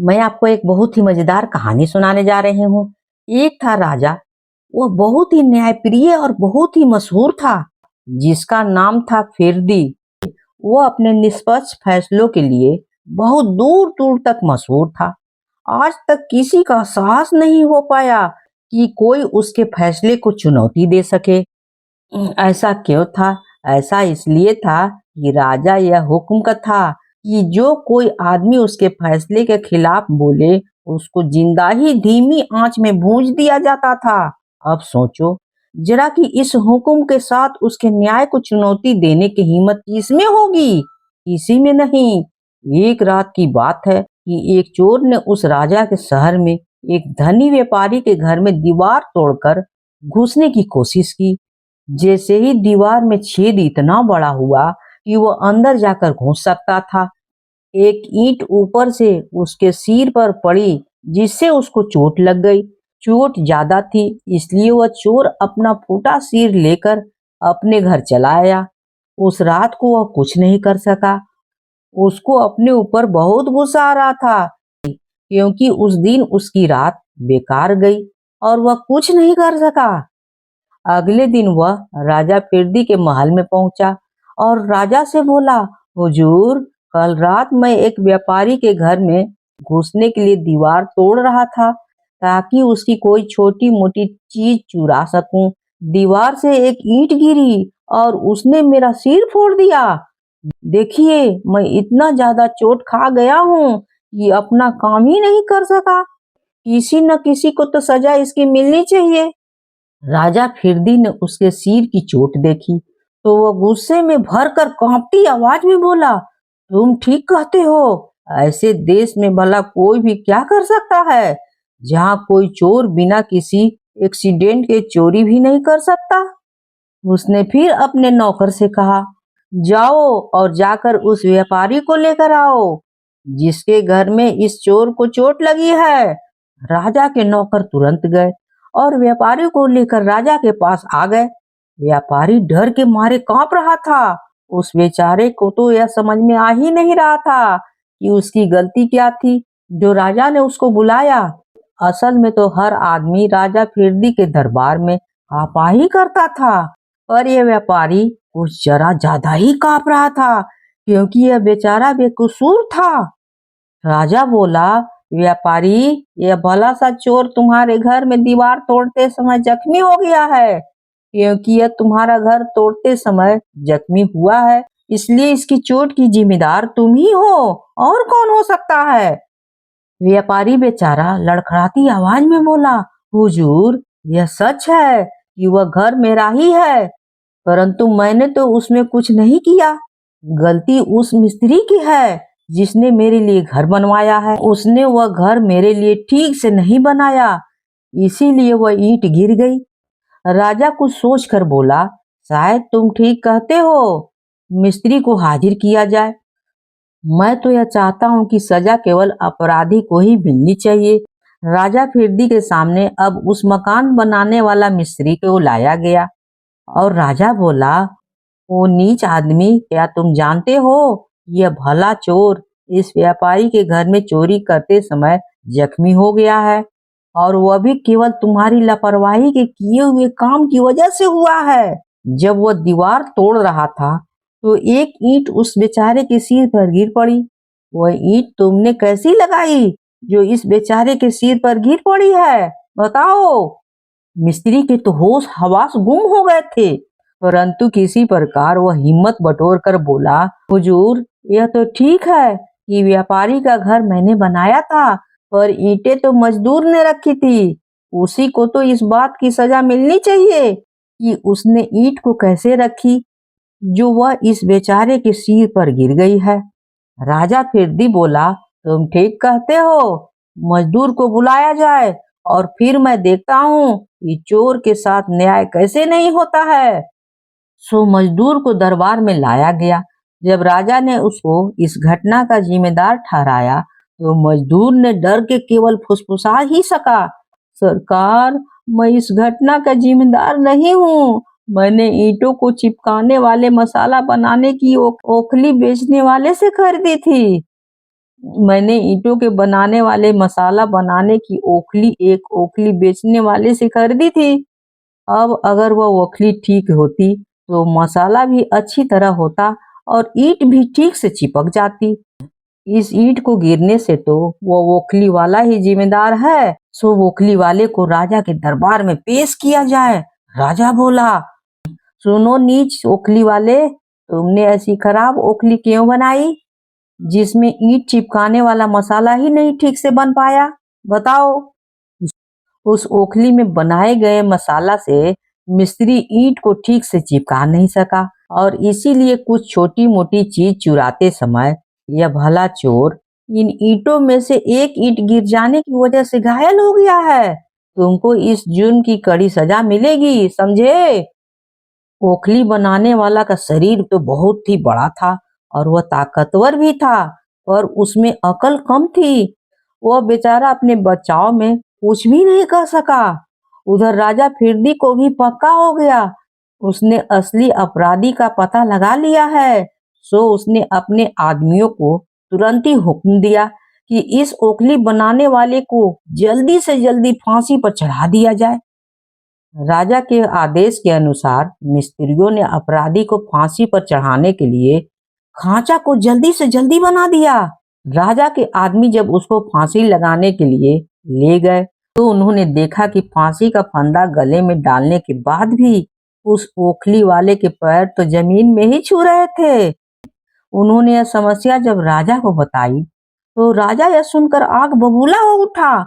मैं आपको एक बहुत ही मजेदार कहानी सुनाने जा रही हूँ। एक था राजा, वह बहुत ही न्यायप्रिय और बहुत ही मशहूर था, जिसका नाम था फिरदी। वो अपने निष्पक्ष फैसलों के लिए बहुत दूर दूर तक मशहूर था। आज तक किसी का साहस नहीं हो पाया कि कोई उसके फैसले को चुनौती दे सके। ऐसा क्यों था? ऐसा इसलिए था कि राजा यह हुक्म का था कि जो कोई आदमी उसके फैसले के खिलाफ बोले, उसको जिंदा ही धीमी आंच में भूंज दिया जाता था। अब सोचो जरा कि इस हुक्म के साथ उसके न्याय को चुनौती देने की हिम्मत किसमें होगी? किसी में नहीं। एक रात की बात है कि एक चोर ने उस राजा के शहर में एक धनी व्यापारी के घर में दीवार तोड़कर घुसने की कोशिश की। जैसे ही दीवार में छेद इतना बड़ा हुआ कि वो अंदर जाकर घुस सकता था, एक ईंट ऊपर से उसके सिर पर पड़ी, जिससे उसको चोट लग गई। चोट ज्यादा थी, इसलिए वह चोर अपना फूटा सिर लेकर अपने घर चला आया। उस रात को वह कुछ नहीं कर सका। उसको अपने ऊपर बहुत गुस्सा आ रहा था, क्योंकि उस दिन उसकी रात बेकार गई और वह कुछ नहीं कर सका। अगले दिन वह राजा फिरदी के महल में पहुंचा और राजा से बोला, हुजूर, कल रात मैं एक व्यापारी के घर में घुसने के लिए दीवार तोड़ रहा था ताकि उसकी कोई छोटी मोटी चीज चुरा सकूं। दीवार से एक ईंट गिरी और उसने मेरा सिर फोड़ दिया। देखिए, मैं इतना ज्यादा चोट खा गया हूँ कि अपना काम ही नहीं कर सका। किसी न किसी को तो सजा इसकी मिलनी चाहिए। राजा फिरदी ने उसके सिर की चोट देखी तो वह गुस्से में भरकर कांपती आवाज में बोला, तुम ठीक कहते हो। ऐसे देश में भला कोई भी क्या कर सकता है जहाँ कोई चोर बिना किसी एक्सीडेंट के चोरी भी नहीं कर सकता। उसने फिर अपने नौकर से कहा, जाओ और जाकर उस व्यापारी को लेकर आओ जिसके घर में इस चोर को चोट लगी है। राजा के नौकर तुरंत गए और व्यापारी को लेकर राजा के पास आ गए। व्यापारी डर के मारे कांप रहा था। उस बेचारे को तो यह समझ में आ ही नहीं रहा था कि उसकी गलती क्या थी जो राजा ने उसको बुलाया। असल में तो हर आदमी राजा फिरदी के दरबार में आपा ही करता था, पर यह व्यापारी कुछ जरा ज्यादा ही कांप रहा था, क्योंकि यह बेचारा बेकसूर था। राजा बोला, व्यापारी, यह भला सा चोर तुम्हारे घर में दीवार तोड़ते समय जख्मी हो गया है। क्योंकि यह तुम्हारा घर तोड़ते समय जख्मी हुआ है, इसलिए इसकी चोट की जिम्मेदार तुम ही हो, और कौन हो सकता है? व्यापारी बेचारा लड़खड़ाती आवाज में बोला, हुजूर, यह सच है कि वह घर मेरा ही है, परंतु मैंने तो उसमें कुछ नहीं किया। गलती उस मिस्त्री की है जिसने मेरे लिए घर बनवाया है। उसने वह घर मेरे लिए ठीक से नहीं बनाया, इसीलिए वह ईंट गिर गई। राजा कुछ सोचकर बोला, शायद तुम ठीक कहते हो, मिस्त्री को हाजिर किया जाए। मैं तो यह चाहता हूँ कि सजा केवल अपराधी को ही मिलनी चाहिए। राजा फिरदी के सामने अब उस मकान बनाने वाला मिस्त्री को लाया गया और राजा बोला, ओ नीच आदमी, क्या तुम जानते हो यह भला चोर इस व्यापारी के घर में चोरी करते समय जख्मी हो गया है, और वह भी केवल तुम्हारी लापरवाही के किए हुए काम की वजह से हुआ है। जब वह दीवार तोड़ रहा था तो एक ईंट उस बेचारे के सिर पर गिर पड़ी। वह ईंट तुमने कैसी लगाई जो इस बेचारे के सिर पर गिर पड़ी है, बताओ? मिस्त्री के तो होश हवास गुम हो गए थे, परंतु किसी प्रकार वह हिम्मत बटोर कर बोला, हुजूर, यह तो ठीक है कि व्यापारी का घर मैंने बनाया था, पर ईंटें तो मजदूर ने रखी थी। उसी को तो इस बात की सजा मिलनी चाहिए कि उसने ईंट को कैसे रखी जो वह इस बेचारे के सिर पर गिर गई है। राजा फिरदी बोला, तुम ठीक कहते हो, मजदूर को बुलाया जाए और फिर मैं देखता हूँ कि चोर के साथ न्याय कैसे नहीं होता है। सो मजदूर को दरबार में लाया गया। जब राजा ने उसको इस घटना का जिम्मेदार ठहराया तो मजदूर ने डर के केवल फुसफुसा ही सका, सरकार, मैं इस घटना का जिम्मेदार नहीं हूँ। मैंने ईंटों को चिपकाने वाले मसाला बनाने की ओखली बेचने वाले से खरीदी थी। मैंने ईंटों के बनाने वाले मसाला बनाने की ओखली एक ओखली बेचने वाले से खरीदी थी। अब अगर वह ओखली ठीक होती तो मसाला भी अच्छी तरह होता और ईंट भी ठीक से चिपक जाती। इस ईंट को गिरने से तो वो ओखली वाला ही जिम्मेदार है। सो ओखली वाले को राजा के दरबार में पेश किया जाए। राजा बोला, सुनो नीच ओखली वाले, तुमने ऐसी खराब ओखली क्यों बनाई जिसमें ईंट चिपकाने वाला मसाला ही नहीं ठीक से बन पाया? बताओ। उस ओखली में बनाए गए मसाला से मिस्त्री ईंट को ठीक से चिपका नहीं सका और इसीलिए कुछ छोटी मोटी चीज चुराते समय यह भला चोर इन ईंटों में से एक ईंट गिर जाने की वजह से घायल हो गया है। तुमको इस जुर्म की कड़ी सजा मिलेगी, समझे? ओखली बनाने वाला का शरीर तो बहुत ही बड़ा था और वह ताकतवर भी था, पर उसमें अकल कम थी। वह बेचारा अपने बचाव में कुछ भी नहीं कर सका। उधर राजा फिरदी को भी पक्का हो गया, उसने असली अपराधी का पता लगा लिया है। सो उसने अपने आदमियों को तुरंत ही हुक्म दिया कि इस ओखली बनाने वाले को जल्दी से जल्दी फांसी पर चढ़ा दिया जाए। राजा के आदेश के अनुसार मिस्त्रियों ने अपराधी को फांसी पर चढ़ाने के लिए खांचा को जल्दी से जल्दी बना दिया। राजा के आदमी जब उसको फांसी लगाने के लिए ले गए तो उन्होंने देखा कि फांसी का फंदा गले में डालने के बाद भी उस ओखली वाले के पैर तो जमीन में ही छू रहे थे। उन्होंने यह समस्या जब राजा को बताई तो राजा यह सुनकर आग बबूला हो उठा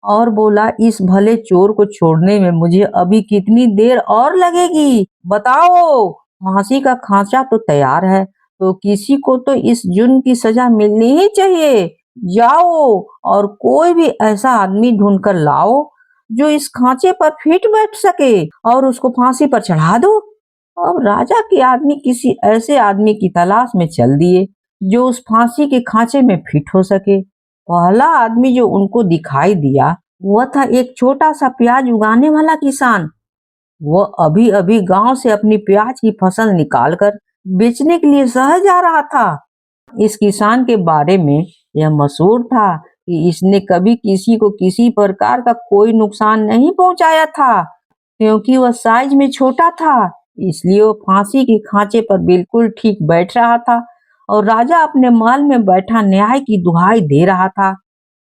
और बोला, इस भले चोर को छोड़ने में मुझे अभी कितनी देर और लगेगी? बताओ। फांसी का खांचा तो तैयार है, तो किसी को तो इस जुर्म की सजा मिलनी ही चाहिए। जाओ और कोई भी ऐसा आदमी ढूंढ कर लाओ जो इस खांचे पर फिट बैठ सके और उसको फांसी पर चढ़ा दो। अब राजा के आदमी किसी ऐसे आदमी की तलाश में चल दिए जो उस फांसी के खांचे में फिट हो सके। पहला आदमी जो उनको दिखाई दिया वह था एक छोटा सा प्याज उगाने वाला किसान। वह अभी अभी गांव से अपनी प्याज की फसल निकालकर बेचने के लिए शहर जा रहा था। इस किसान के बारे में यह मशहूर था कि इसने कभी किसी को किसी प्रकार का कोई नुकसान नहीं पहुंचाया था, क्योंकि वह साइज में छोटा था, इसलिए वो फांसी के खांचे पर बिल्कुल ठीक बैठ रहा था और राजा अपने महल में बैठा न्याय की दुहाई दे रहा था।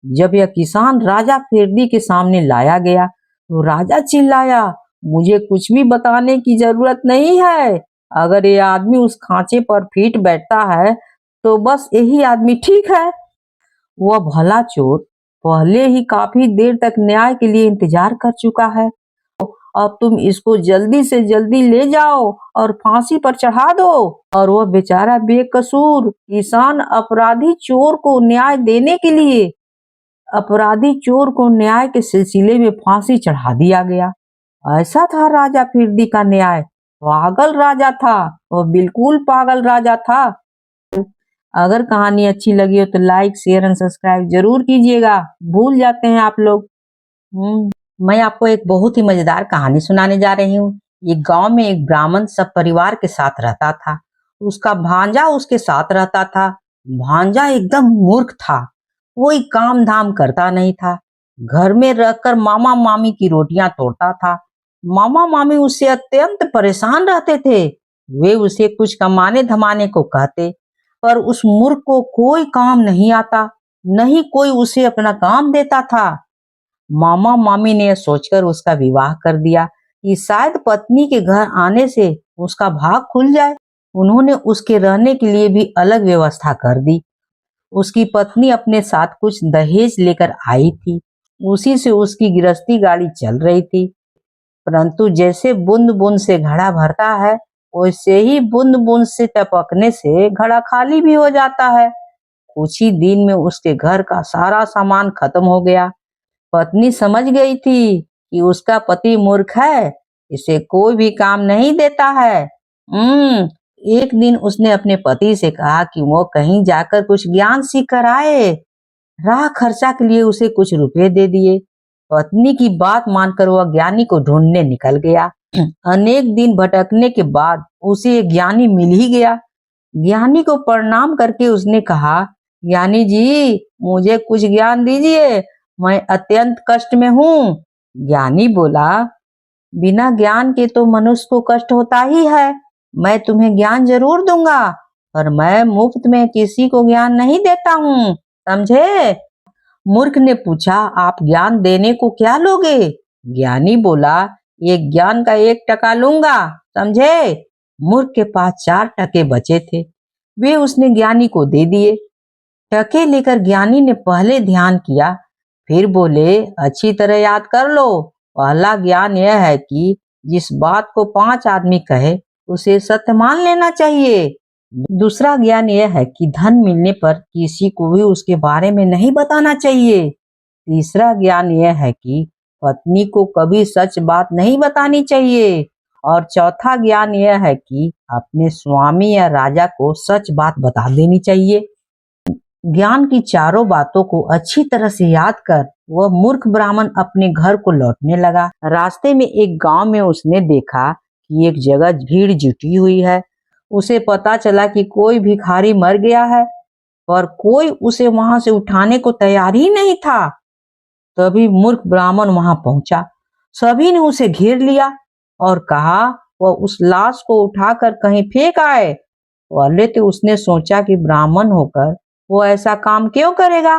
जब यह किसान राजा फिरदी के सामने लाया गया तो राजा चिल्लाया, मुझे कुछ भी बताने की जरूरत नहीं है। अगर ये आदमी उस खांचे पर फिट बैठता है तो बस यही आदमी ठीक है। वह भला चोर पहले ही काफी देर तक न्याय के लिए इंतजार कर चुका है। अब तुम इसको जल्दी से जल्दी ले जाओ और फांसी पर चढ़ा दो। और वह बेचारा बेकसूर किसान अपराधी चोर को न्याय के सिलसिले में फांसी चढ़ा दिया गया। ऐसा था राजा फिरदी का न्याय। पागल राजा था, वह बिल्कुल पागल राजा था। अगर कहानी अच्छी लगी हो तो लाइक शेयर एंड सब्सक्राइब जरूर कीजिएगा, भूल जाते हैं आप लोग। मैं आपको एक बहुत ही मजेदार कहानी सुनाने जा रही हूँ। एक गांव में एक ब्राह्मण सब परिवार के साथ रहता था। उसका भांजा उसके साथ रहता था। भांजा एकदम मूर्ख था, कोई काम धाम करता नहीं था। घर में रहकर मामा मामी की रोटियां तोड़ता था। मामा मामी उससे अत्यंत परेशान रहते थे। वे उसे कुछ कमाने धमाने को कहते, पर उस मूर्ख को कोई काम नहीं आता, न ही कोई उसे अपना काम देता था। मामा मामी ने सोचकर उसका विवाह कर दिया कि शायद पत्नी के घर आने से उसका भाग खुल जाए। उन्होंने उसके रहने के लिए भी अलग व्यवस्था कर दी। उसकी पत्नी अपने साथ कुछ दहेज लेकर आई थी, उसी से उसकी गृहस्थी गाड़ी चल रही थी। परंतु जैसे बूंद बूंद से घड़ा भरता है, वैसे ही बूंद बूंद से टपकने से घड़ा खाली भी हो जाता है। कुछ ही दिन में उसके घर का सारा सामान खत्म हो गया। पत्नी समझ गई थी कि उसका पति मूर्ख है, इसे कोई भी काम नहीं देता है। एक दिन उसने अपने पति से कहा कि वो कहीं जाकर कुछ ज्ञान सीख कर आए। राह खर्चा के लिए उसे कुछ रुपए दे दिए। पत्नी की बात मानकर वह ज्ञानी को ढूंढने निकल गया। अनेक दिन भटकने के बाद उसे एक ज्ञानी मिल ही गया। ज्ञानी को प्रणाम करके उसने कहा ज्ञानी जी, मुझे कुछ ज्ञान दीजिए, मैं अत्यंत कष्ट में हूँ। ज्ञानी बोला, बिना ज्ञान के तो मनुष्य को कष्ट होता ही है। मैं तुम्हें ज्ञान जरूर दूंगा, पर मैं मुफ्त में किसी को ज्ञान नहीं देता हूँ, समझे? मूर्ख ने पूछा, आप ज्ञान देने को क्या लोगे? ज्ञानी बोला, ये ज्ञान का 1 टका लूंगा, समझे? मूर्ख के पास 4 टके बचे थे, वे उसने ज्ञानी को दे दिए। टके लेकर ज्ञानी ने पहले ध्यान किया, फिर बोले, अच्छी तरह याद कर लो। पहला ज्ञान यह है कि जिस बात को 5 आदमी कहे उसे सत्य मान लेना चाहिए। दूसरा ज्ञान यह है कि धन मिलने पर किसी को भी उसके बारे में नहीं बताना चाहिए। तीसरा ज्ञान यह है कि पत्नी को कभी सच बात नहीं बतानी चाहिए। और चौथा ज्ञान यह है कि अपने स्वामी या राजा को सच बात बता देनी चाहिए। ज्ञान की चारों बातों को अच्छी तरह से याद कर वह मूर्ख ब्राह्मण अपने घर को लौटने लगा। रास्ते में एक गांव में उसने देखा कि एक जगह भीड़ जुटी हुई है। उसे पता चला कि कोई भिखारी मर गया है, पर कोई उसे वहां से उठाने को तैयार ही नहीं था। तभी मूर्ख ब्राह्मण वहां पहुंचा। सभी ने उसे घेर लिया और कहा वह उस लाश को उठाकर कहीं फेंक आए। पहले तो उसने सोचा कि ब्राह्मण होकर वो ऐसा काम क्यों करेगा।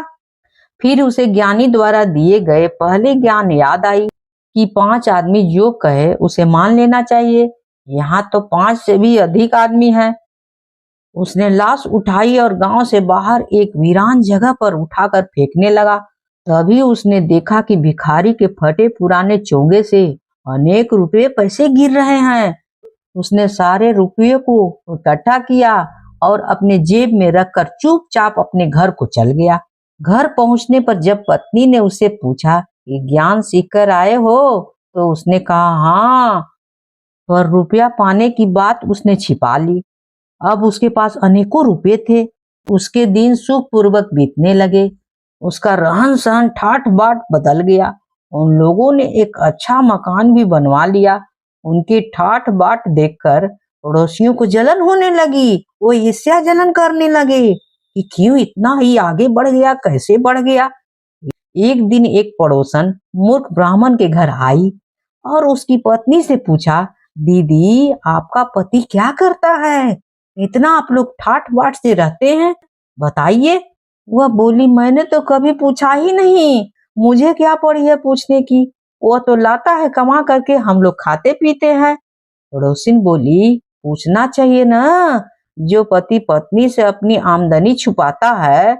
फिर उसे ज्ञानी द्वारा दिए गए पहले ज्ञान याद आई कि 5 आदमी जो कहे उसे मान लेना चाहिए। यहाँ तो 5 से भी अधिक आदमी हैं। उसने लाश उठाई और गांव से बाहर एक वीरान जगह पर उठाकर फेंकने लगा। तभी उसने देखा कि भिखारी के फटे पुराने चोंगे से अनेक रुपए पैसे गिर रहे हैं। उसने सारे रुपये को इकट्ठा किया और अपने जेब में रखकर चुपचाप अपने घर को चल गया। घर पहुंचने पर जब पत्नी ने उससे पूछा कि ज्ञान सीखकर आए हो, तो उसने कहा हाँ, पर रुपया पाने की बात उसने छिपा ली। अब उसके पास अनेकों रुपए थे। उसके दिन सुखपूर्वक बीतने लगे। उसका रहन सहन ठाट बाट बदल गया। उन लोगों ने एक अच्छा मकान भी बनवा लिया। उनकी ठाट बाट देखकर पड़ोसियों को जलन होने लगी। वो ईर्ष्या जलन करने लगे कि क्यों इतना ही आगे बढ़ गया, कैसे बढ़ गया। एक दिन एक पड़ोसन मूर्ख ब्राह्मण के घर आई और उसकी पत्नी से पूछा, दीदी आपका पति क्या करता है, इतना आप लोग ठाट बाट से रहते हैं, बताइए। वह बोली, मैंने तो कभी पूछा ही नहीं, मुझे क्या पड़ी है पूछने की, वो तो लाता है कमा करके, हम लोग खाते पीते हैं। पड़ोसिन बोली, पूछना चाहिए ना। जो पति पत्नी से अपनी आमदनी छुपाता है,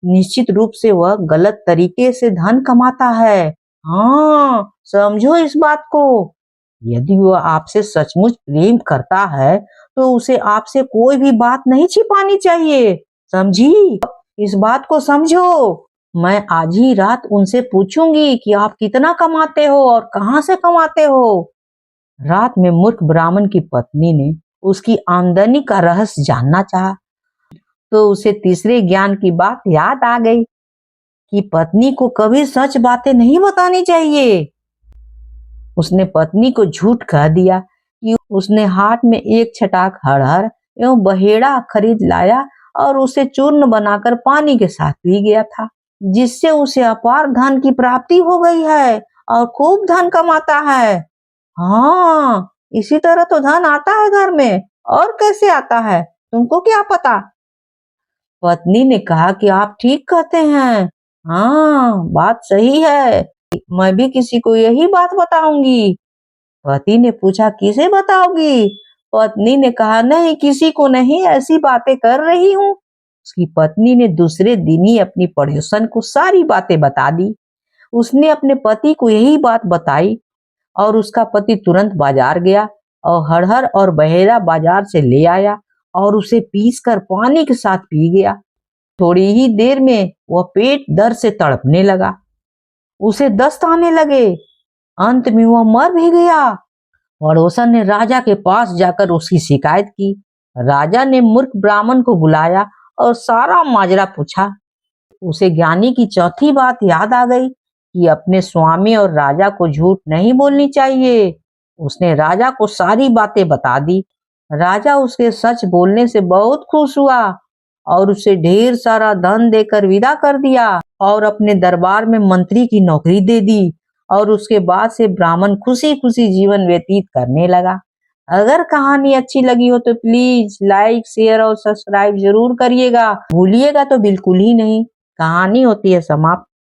निश्चित रूप से वह गलत तरीके से धन कमाता है। हाँ, समझो इस बात को। यदि वह आपसे सचमुच प्रेम करता है तो उसे आपसे कोई भी बात नहीं छिपानी चाहिए, समझी? इस बात को समझो। मैं आज ही रात उनसे पूछूंगी कि आप कितना कमाते हो और कहाँ से कमाते हो। रात में मूर्ख ब्राह्मण की पत्नी ने उसकी आमदनी का रहस्य जानना चाहा, तो उसे तीसरे ज्ञान की बात याद आ गई कि पत्नी को कभी सच बातें नहीं बतानी चाहिए। उसने पत्नी को झूठ कह दिया कि उसने हाट में एक छटाक हरहर एवं बहेड़ा खरीद लाया और उसे चूर्ण बनाकर पानी के साथ पी गया था, जिससे उसे अपार धन की प्राप्ति हो गई है और खूब धन कमाता है। हाँ, इसी तरह तो धन आता है घर में, और कैसे आता है तुमको क्या पता। पत्नी ने कहा कि आप ठीक कहते हैं, हाँ बात सही है, मैं भी किसी को यही बात बताऊंगी। पति ने पूछा, किसे बताओगी? पत्नी ने कहा, नहीं किसी को नहीं, ऐसी बातें कर रही हूँ। उसकी पत्नी ने दूसरे दिन ही अपनी पड़ोसन को सारी बातें बता दी। उसने अपने पति को यही बात बताई और उसका पति तुरंत बाजार गया और हरहर और बहेरा बाजार से ले आया और उसे पीसकर पानी के साथ पी गया। थोड़ी ही देर में वह पेट दर्द से तड़पने लगा, उसे दस्त आने लगे, अंत में वह मर भी गया। पड़ोसन ने राजा के पास जाकर उसकी शिकायत की। राजा ने मूर्ख ब्राह्मण को बुलाया और सारा माजरा पूछा। उसे ज्ञानी की चौथी बात याद आ गई कि अपने स्वामी और राजा को झूठ नहीं बोलनी चाहिए। उसने राजा को सारी बातें बता दी। राजा उसके सच बोलने से बहुत खुश हुआ और उसे ढेर सारा धन देकर विदा कर दिया और अपने दरबार में मंत्री की नौकरी दे दी। और उसके बाद से ब्राह्मण खुशी खुशी जीवन व्यतीत करने लगा। अगर कहानी अच्छी लगी हो तो प्लीज लाइक शेयर और सब्सक्राइब जरूर करिएगा, भूलिएगा तो बिल्कुल ही नहीं। कहानी होती है समाप्त।